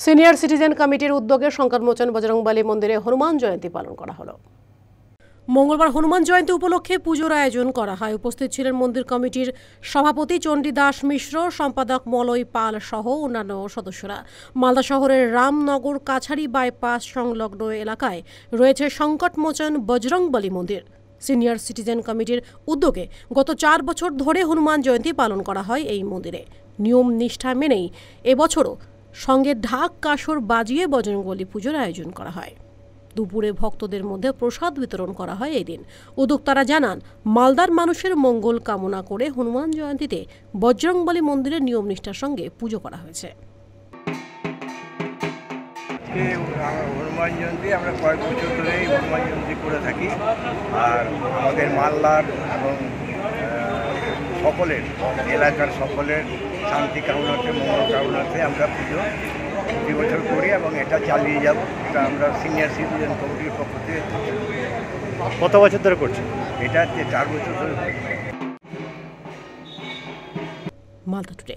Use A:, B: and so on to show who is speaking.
A: Senior citizen কমিটির উদ্যোগে সংকটমোচন বজরংবলী মন্দিরে হনুমান জয়ন্তী পালন করা হলো। মঙ্গলবার হনুমান জয়ন্তী উপলক্ষে পুজোর আয়োজন করা হয়। উপস্থিত ছিলেন মন্দির কমিটির সভাপতি চণ্ডী দাস মিশ্র, সম্পাদক মলয় পাল সহ অন্যান্য সদস্যরা। মালদা শহরের রামনগর কাছারি বাইপাস সংলগ্ন এলাকায় রয়েছে সংকটমোচন বজরংবলী মন্দির। সিনিয়র সিটিজেন কমিটির উদ্যোগে গত 4 বছর ধরে হনুমান জয়ন্তী পালন করা হয় এই মন্দিরে। নিয়ম নিষ্ঠা মেনেই এবছরও সঙ্গে ঢাক কাসর বাজিয়ে বজরংবলী পুজোর আয়োজন করা হয়। দুপুরে ভক্তদের মধ্যে প্রসাদ বিতরণ করা হয় এই দিন। উদ্যোক্তারা জানান, মালদার মানুষের মঙ্গল কামনা করে হনুমান জয়ন্তীতে বজরংবলী মন্দিরের নিয়ম নিষ্ঠার সঙ্গে পুজো করা হয়েছে।
B: হনুমান জয়ন্তী আমরা কয়েক বছর ধরেই হনুমান জয়ন্তী করে থাকি। আর আমাদের মালদার এবং সকলের এলাকার সকলের শান্তি কামনাতে, মঙ্গল কামনাতে আমরা পুজো প্রতি বছর করি এবং এটা চালিয়ে যাব। এটা আমরা সিনিয়র সিটিজেন কমিটির পক্ষ থেকে।
C: কত বছর ধরে করছি?
B: এটা 4 বছর ধরে।
A: মালদা টুডে।